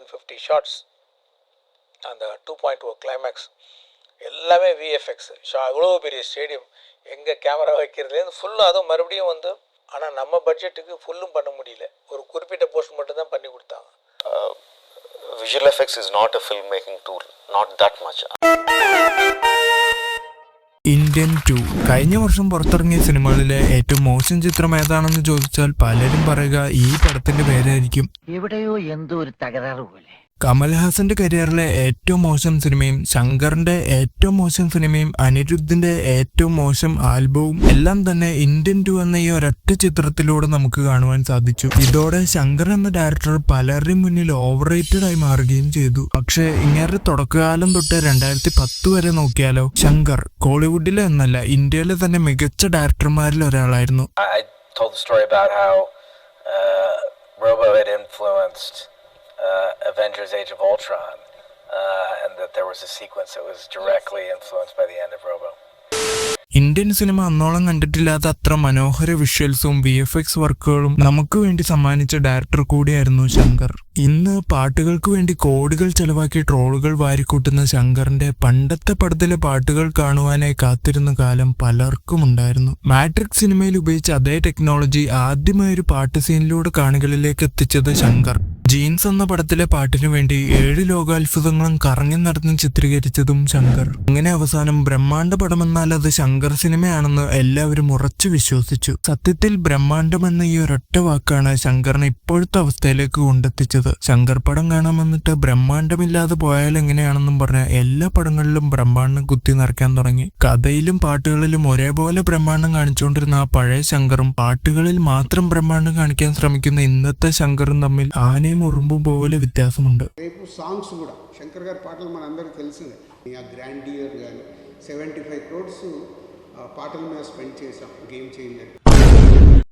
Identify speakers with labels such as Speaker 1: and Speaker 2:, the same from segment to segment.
Speaker 1: 150 shots, அந்த 2.0 climax எல்லாமே VFX. அவ்வளோ பெரிய ஸ்டேடியம், எங்கே கேமரா வைக்கிறதுலேருந்து ஃபுல்லும், அதுவும் மறுபடியும் வந்து. ஆனால் நம்ம பட்ஜெட்டுக்கு ஃபுல்லும் பண்ண முடியல, ஒரு குறிப்பிட்ட போர்ஷன் மட்டும்தான் பண்ணி கொடுத்தாங்க.
Speaker 2: Visual effects is not a filmmaking tool, not that much.
Speaker 3: Indian 2 കഴിഞ്ഞ വർഷം പുറത്തിറങ്ങിയ സിനിമകളിലെ ഏറ്റവും മോശം ചിത്രം ഏതാണെന്ന് ചോദിച്ചാൽ പലരും പറയുക ഈ പടത്തിന്റെ പേരായിരിക്കും.
Speaker 4: എവിടെയോ എന്തോ ഒരു തകരാറ് പോലെ.
Speaker 3: കമൽഹാസന്റെ കരിയറിലെ ഏറ്റവും മോശം സിനിമയും ശങ്കറിന്റെ ഏറ്റവും മോശം സിനിമയും അനിരുദ്ധിന്റെ ഏറ്റവും മോശം ആൽബവും എല്ലാം തന്നെ ഇന്ത്യൻ 2 എന്ന ഈ ഒരൊറ്റ ചിത്രത്തിലൂടെ നമുക്ക് കാണുവാൻ സാധിച്ചു. ഇതോടെ ശങ്കർ എന്ന ഡയറക്ടർ പലരുടെയും മുന്നിൽ ഓവർ റേറ്റഡ് ആയി മാറുകയും ചെയ്തു. പക്ഷെ ഇങ്ങനെ തുടക്കകാലം തൊട്ട് 2010 വരെ നോക്കിയാലോ, ശങ്കർ കോളിവുഡിലെ എന്നല്ല ഇന്ത്യയിലെ തന്നെ മികച്ച ഡയറക്ടർമാരിൽ ഒരാളായിരുന്നു.
Speaker 2: Avengers Age of Ultron, and that there was a sequence that was directly influenced by the end of Robo.
Speaker 3: Indian cinema അന്നോളം കണ്ടിട്ടില്ലാത്ത അത്ര മനോഹര വിഷ്വൽസും VFX വർക്കുകളും നമുക്ക് വേണ്ടി സമ്മാനിച്ച ഡയറക്ടർ കൂടിയായിരുന്നു ശങ്കർ. ഇന്ന് പാട്ടുകൾക്ക് വേണ്ടി കോടികൾ ചെലവാക്കി ട്രോളുകൾ വാരിക്കൂട്ടുന്ന ശങ്കറിന്റെ പണ്ടത്തെ പടത്തിലെ പാട്ടുകൾ കാണുവാനായി കാത്തിരുന്ന കാലം പലർക്കും ഉണ്ടായിരുന്നു. മാട്രിക്സ് സിനിമയിൽ ഉപയോഗിച്ച അതേ ടെക്നോളജി ആദ്യമായി ഒരു പാട്ട് സീനിലൂടെ കാണികളിലേക്ക് എത്തിച്ചത് ശങ്കർ. ജീൻസ് എന്ന പടത്തിലെ പാട്ടിനു വേണ്ടി 7 ലോകാത്ഭുതങ്ങളും കറങ്ങി നടന്ന് ചിത്രീകരിച്ചതും ശങ്കർ. അങ്ങനെ അവസാനം ബ്രഹ്മാണ്ഡ പടമെന്നാൽ അത് ശങ്കർ സിനിമയാണെന്ന് എല്ലാവരും ഉറച്ചു വിശ്വസിച്ചു. സത്യത്തിൽ ബ്രഹ്മാണ്ഡം എന്ന ഈ ഒരൊറ്റ വാക്കാണ് ശങ്കറിനെ ഇപ്പോഴത്തെ അവസ്ഥയിലേക്ക് കൊണ്ടെത്തിച്ചത്. ശങ്കർ പടം കാണാൻ വന്നിട്ട് ബ്രഹ്മാണ്ഡമില്ലാതെ പോയാൽ എങ്ങനെയാണെന്നും പറഞ്ഞ എല്ലാ പടങ്ങളിലും ബ്രഹ്മാണ്ഡം കുത്തി നിറയ്ക്കാൻ തുടങ്ങി. കഥയിലും പാട്ടുകളിലും ഒരേപോലെ ബ്രഹ്മാണ്ഡം കാണിച്ചുകൊണ്ടിരുന്ന ആ പഴയ ശങ്കറും പാട്ടുകളിൽ മാത്രം ബ്രഹ്മാണ്ഡം കാണിക്കാൻ ശ്രമിക്കുന്ന ഇന്നത്തെ ശങ്കറും തമ്മിൽ ആനയും ഉറുമ്പും പോലെ വ്യത്യാസമുണ്ട്.
Speaker 5: సాంగ్స్ కూడా శంకర్ గారి పాటలు మనందరికీ తెలిసిందే. ఆ గ్రాండియర్ కానీ 75 crores పాటల మీద స్పెండ్ చేసాం. Game changer.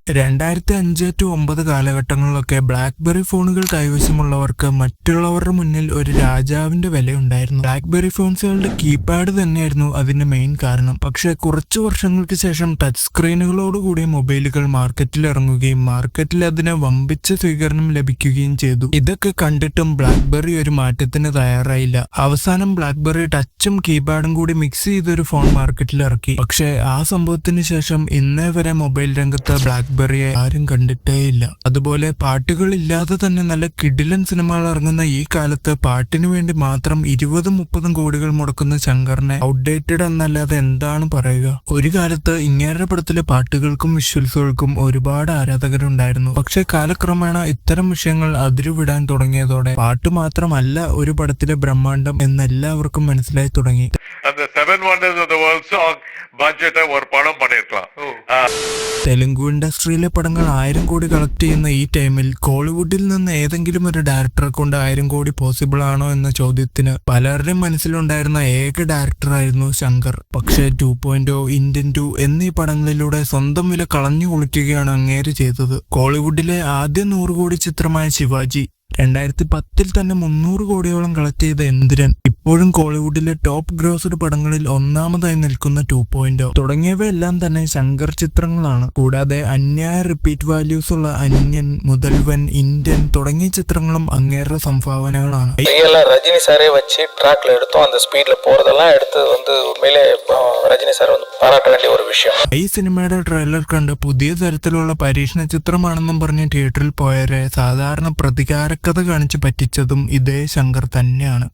Speaker 3: 2005-2009 കാലഘട്ടങ്ങളിലൊക്കെ ബ്ലാക്ക്ബെറി ഫോണുകൾ കൈവശമുള്ളവർക്ക് മറ്റുള്ളവരുടെ മുന്നിൽ ഒരു രാജാവിന്റെ വിലയുണ്ടായിരുന്നു. ബ്ലാക്ക്ബെറി ഫോൺസുകളുടെ കീപാഡ് തന്നെയായിരുന്നു അതിന്റെ മെയിൻ കാരണം. പക്ഷെ കുറച്ചു വർഷങ്ങൾക്ക് ശേഷം ടച്ച് സ്ക്രീനുകളോടുകൂടിയ മൊബൈലുകൾ മാർക്കറ്റിൽ ഇറങ്ങുകയും മാർക്കറ്റിൽ അതിന് വമ്പിച്ച സ്വീകരണം ലഭിക്കുകയും ചെയ്തു. ഇതൊക്കെ കണ്ടിട്ടും ബ്ലാക്ക്ബെറി ഒരു മാറ്റത്തിന് തയ്യാറായില്ല. അവസാനം ബ്ലാക്ക്ബെറി ടച്ചും കീപാഡും കൂടി മിക്സ് ചെയ്തൊരു ഫോൺ മാർക്കറ്റിൽ ഇറക്കി. പക്ഷെ ആ സംഭവത്തിന് ശേഷം ഇന്നേ വരെ മൊബൈൽ രംഗത്ത് ബ്ലാക്ക്ബെറിയെ ആരും കണ്ടിട്ടേയില്ല. അതുപോലെ പാട്ടുകളില്ലാതെ തന്നെ നല്ല കിടിലൻ സിനിമകൾ ഇറങ്ങുന്ന ഈ കാലത്ത് പാട്ടിനു വേണ്ടി മാത്രം 20-30 കോടികൾ മുടക്കുന്ന ശങ്കറിനെ ഔട്ട്ഡേറ്റഡ് എന്നല്ലാതെ എന്താണ് പറയുക. ഒരു കാലത്ത് ഇങ്ങേരുടെ പടത്തിലെ പാട്ടുകൾക്കും വിഷ്വൽസുകൾക്കും ഒരുപാട് ആരാധകരുണ്ടായിരുന്നു. പക്ഷെ കാലക്രമേണ ഇത്തരം വിഷയങ്ങൾ അതിരുവിടാൻ തുടങ്ങിയതോടെ പാട്ട് മാത്രമല്ല ഒരു പടത്തിലെ ബ്രഹ്മാണ്ഡം എന്നെല്ലാവർക്കും മനസ്സിലായി തുടങ്ങി. തെലുങ്കു ഇൻഡസ്ട്രിയിലെ പടങ്ങൾ 1000 കോടി കളക്ട് ചെയ്യുന്ന ഈ ടൈമിൽ കോളിവുഡിൽ നിന്ന് ഏതെങ്കിലും ഒരു ഡയറക്ടറെ കൊണ്ട് 1000 കോടി പോസിബിൾ ആണോ എന്ന ചോദ്യത്തിന് പലരുടെയും മനസ്സിലുണ്ടായിരുന്ന ഏക ഡയറക്ടറായിരുന്നു ശങ്കർ. പക്ഷേ 2.0, ഇന്ത്യൻ 2 എന്നീ പടങ്ങളിലൂടെ സ്വന്തം വില കളഞ്ഞു കുളിക്കുകയാണ് അങ്ങേര് ചെയ്തത്. കോളിവുഡിലെ ആദ്യ 100 കോടി ചിത്രമായ ശിവാജി 2010 തന്നെ 300 കോടിയോളം കളക്ട് ചെയ്ത എന്തിരൻ ഇപ്പോഴും കോളിവുഡിലെ ടോപ്പ് ഗ്രോസ്ഡ് പടങ്ങളിൽ ഒന്നാമതായി നിൽക്കുന്ന 2.0 തുടങ്ങിയവയെല്ലാം തന്നെ ശങ്കർ ചിത്രങ്ങളാണ്. കൂടാതെ അന്യായ റിപ്പീറ്റ് വാല്യൂസ് ഉള്ള അന്യൻ, മുതൽവൻ, ഇന്ത്യൻ തുടങ്ങിയ ചിത്രങ്ങളും അങ്ങേറെ സംഭാവനകളാണ്.
Speaker 1: ரஜினி சாரே வச்சு ட்ராக்ல எடுத்தோம். அந்த ஸ்பீட்ல போறதெல்லாம் எடுத்து வந்து உண்மையிலே ரஜினி சார் வந்து பாராட்ட வேண்டிய ஒரு விஷயம்.
Speaker 3: ഈ സിനിമയുടെ ട്രെയിലർ കണ്ട് പുതിയ തരത്തിലുള്ള പരീക്ഷണ ചിത്രമാണെന്നും പറഞ്ഞ് തിയേറ്ററിൽ പോയവരെ സാധാരണ പ്രതികാരക്കഥ കാണിച്ച് പറ്റിച്ചതും ഇതേ ശങ്കർ തന്നെയാണ്.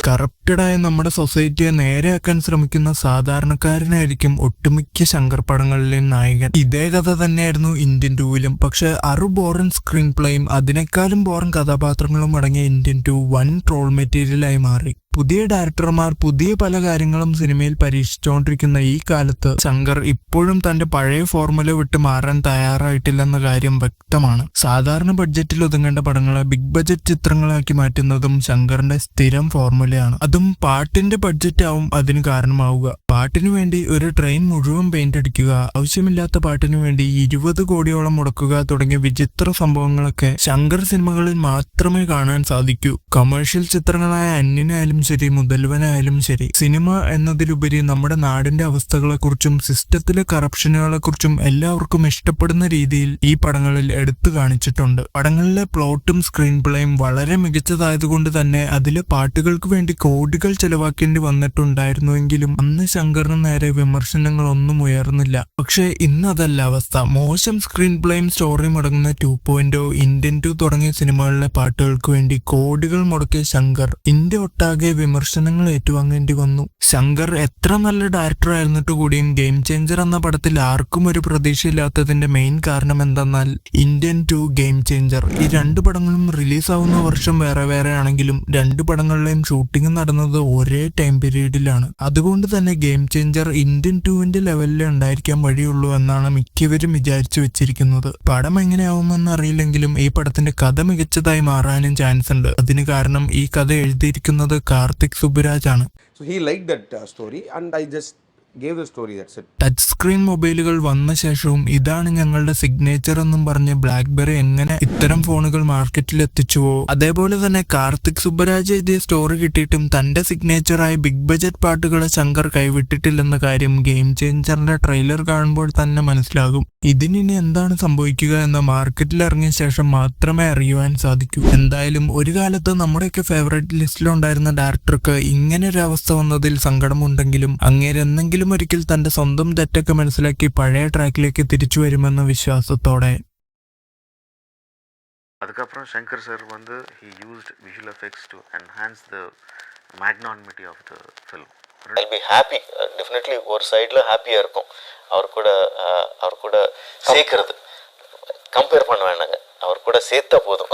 Speaker 3: കറപ്റ്റഡായ നമ്മുടെ സൊസൈറ്റിയെ നേരെയാക്കാൻ ശ്രമിക്കുന്ന സാധാരണക്കാരനായിരിക്കും ഒട്ടുമിക്ക ശങ്കർ പടങ്ങളിലെയും നായകൻ. ഇതേ കഥ തന്നെയായിരുന്നു ഇന്ത്യൻ 2-ലും. പക്ഷെ ബോറൻ സ്ക്രീൻ പ്ലേയും അതിനേക്കാളും ബോറൻ കഥാപാത്രങ്ങളും അടങ്ങിയ ഇന്ത്യൻ 2 വൻ ട്രോൾ മെറ്റീരിയലായി മാറി. പുതിയ ഡയറക്ടർമാർ പുതിയ പല കാര്യങ്ങളും സിനിമയിൽ പരീക്ഷിച്ചുകൊണ്ടിരിക്കുന്ന ഈ കാലത്ത് ശങ്കർ ഇപ്പോഴും തന്റെ പഴയ ഫോർമുല വിട്ട് മാറാൻ തയ്യാറായിട്ടില്ലെന്ന കാര്യം വ്യക്തമാണ്. സാധാരണ ബഡ്ജറ്റിൽ ഒതുങ്ങേണ്ട പടങ്ങളെ ബിഗ് ബഡ്ജറ്റ് ചിത്രങ്ങളാക്കി മാറ്റുന്നതും ശങ്കറിന്റെ സ്ഥിരം ഫോർമുലയാണ്. അതും പാട്ടിന്റെ ബഡ്ജറ്റ് ആവും അതിന് കാരണമാവുക. പാട്ടിനു വേണ്ടി ഒരു ട്രെയിൻ മുഴുവൻ പെയിന്റ് അടിക്കുക, ആവശ്യമില്ലാത്ത പാട്ടിനു വേണ്ടി 20 കോടിയോളം മുടക്കുക തുടങ്ങിയ വിചിത്ര സംഭവങ്ങളൊക്കെ ശങ്കർ സിനിമകളിൽ മാത്രമേ കാണാൻ സാധിക്കൂ. കൊമേഴ്ഷ്യൽ ചിത്രങ്ങളായ അന്യനായാലും ശരി, മുതൽവനായാലും ശരി, സിനിമ എന്നതിലുപരി നമ്മുടെ നാടിന്റെ അവസ്ഥകളെക്കുറിച്ചും സിസ്റ്റത്തിലെ കറപ്ഷനുകളെക്കുറിച്ചും എല്ലാവർക്കും ഇഷ്ടപ്പെടുന്ന രീതിയിൽ ഈ പടങ്ങളിൽ എടുത്തു കാണിച്ചിട്ടുണ്ട്. പടങ്ങളിലെ പ്ലോട്ടും സ്ക്രീൻ പ്ലേയും വളരെ മികച്ചതായതുകൊണ്ട് തന്നെ അതിലെ പാട്ടുകൾക്ക് വേണ്ടി കോടികൾ ചെലവാക്കേണ്ടി വന്നിട്ടുണ്ടായിരുന്നുവെങ്കിലും അന്ന് ശങ്കറിന് നേരെ വിമർശനങ്ങളൊന്നും ഉയർന്നില്ല. പക്ഷേ ഇന്നതല്ല അവസ്ഥ. മോശം സ്ക്രീൻ പ്ലേയും സ്റ്റോറിയും അടങ്ങുന്ന 2.0, ഇന്ത്യൻ 2 തുടങ്ങിയ സിനിമകളിലെ പാട്ടുകൾക്ക് വേണ്ടി കോടികൾ മുടക്കിയ ശങ്കർ ഇന്ത്യ ഒട്ടാകെ വിമർശനങ്ങൾ ഏറ്റുവാങ്ങേണ്ടി വന്നു. ശങ്കർ എത്ര നല്ല ഡയറക്ടർ ആയിരുന്നിട്ട് കൂടിയും ഗെയിം ചേഞ്ചർ എന്ന പടത്തിൽ ആർക്കും ഒരു പ്രതീക്ഷയില്ലാത്തതിന്റെ മെയിൻ കാരണം എന്തെന്നാൽ ഇന്ത്യൻ 2, ഗെയിം ചേഞ്ചർ ഈ 2 പടങ്ങളും റിലീസാവുന്ന വർഷം വേറെ വേറെ ആണെങ്കിലും 2 പടങ്ങളിലെയും ഷൂട്ടിംഗ് നടന്നത് ഒരേ ടൈം പീരീഡിലാണ്. അതുകൊണ്ട് തന്നെ ഗെയിം ചേഞ്ചർ ഇന്ത്യൻ 2ന്റെ ലെവലിൽ ഉണ്ടായിരിക്കാൻ വഴിയുള്ളൂ എന്നാണ് മിക്കവരും വിചാരിച്ചു വെച്ചിരിക്കുന്നത്. പടം എങ്ങനെയാവുമെന്ന് അറിയില്ലെങ്കിലും ഈ പടത്തിന്റെ കഥ മികച്ചതായി മാറാനും ചാൻസ് ഉണ്ട്. അതിന് കാരണം ഈ കഥ എഴുതിയിരിക്കുന്നത് കാർത്തിക് സുബുരാജ് ആണ്.
Speaker 6: So he liked that story and I just gave the story, that's it.
Speaker 3: Touch screen മൊബൈലുകൾ വന്ന ശേഷവും ഇതാണ് ഞങ്ങളുടെ സിഗ്നേച്ചർ എന്നും പറഞ്ഞ് ബ്ലാക്ക്ബെറി എങ്ങനെ ഇത്തരം ഫോണുകൾ മാർക്കറ്റിൽ എത്തിച്ചുവോ അതേപോലെ തന്നെ കാർത്തിക് സുബ്ബരാജ് എഴുതിയ സ്റ്റോറി കിട്ടിയിട്ടും തന്റെ സിഗ്നേച്ചറായ ബിഗ് ബജറ്റ് പാട്ടുകളെ ശങ്കർ കൈവിട്ടിട്ടില്ലെന്ന കാര്യം ഗെയിം ചേഞ്ചറിന്റെ ട്രെയിലർ കാണുമ്പോൾ തന്നെ മനസ്സിലാകും. ഇതിനി എന്താണ് സംഭവിക്കുക എന്ന മാർക്കറ്റിൽ ഇറങ്ങിയ ശേഷം മാത്രമേ അറിയുവാൻ സാധിക്കൂ. എന്തായാലും ഒരു കാലത്ത് നമ്മുടെയൊക്കെ ഫേവറേറ്റ് ലിസ്റ്റിലുണ്ടായിരുന്ന ഡയറക്ടർക്ക് ഇങ്ങനെ ഒരു അവസ്ഥ വന്നതിൽ സങ്കടമുണ്ടെങ്കിലും അങ്ങേരെന്തെങ്കിലും ഒരിക്കൽ തന്റെ സ്വന്തം തെറ്റൊക്കെ മനസ്സിലാക്കി പഴയ ട്രാക്കിലേക്ക് തിരിച്ചു വരുമെന്ന വിശ്വാസത്തോടെ.
Speaker 7: அதுக்கப்புறம் சங்கர் சார் வந்து he used visual effects to enhance the magnanimity of the film.
Speaker 8: I'll be happy, definitely ஒரு சைடில் ஹாப்பியாக இருக்கும். அவர் கூட சேர்க்கறது கம்பேர் பண்ண வேண்டாங்க, அவர் கூட சேர்த்தா போதும்.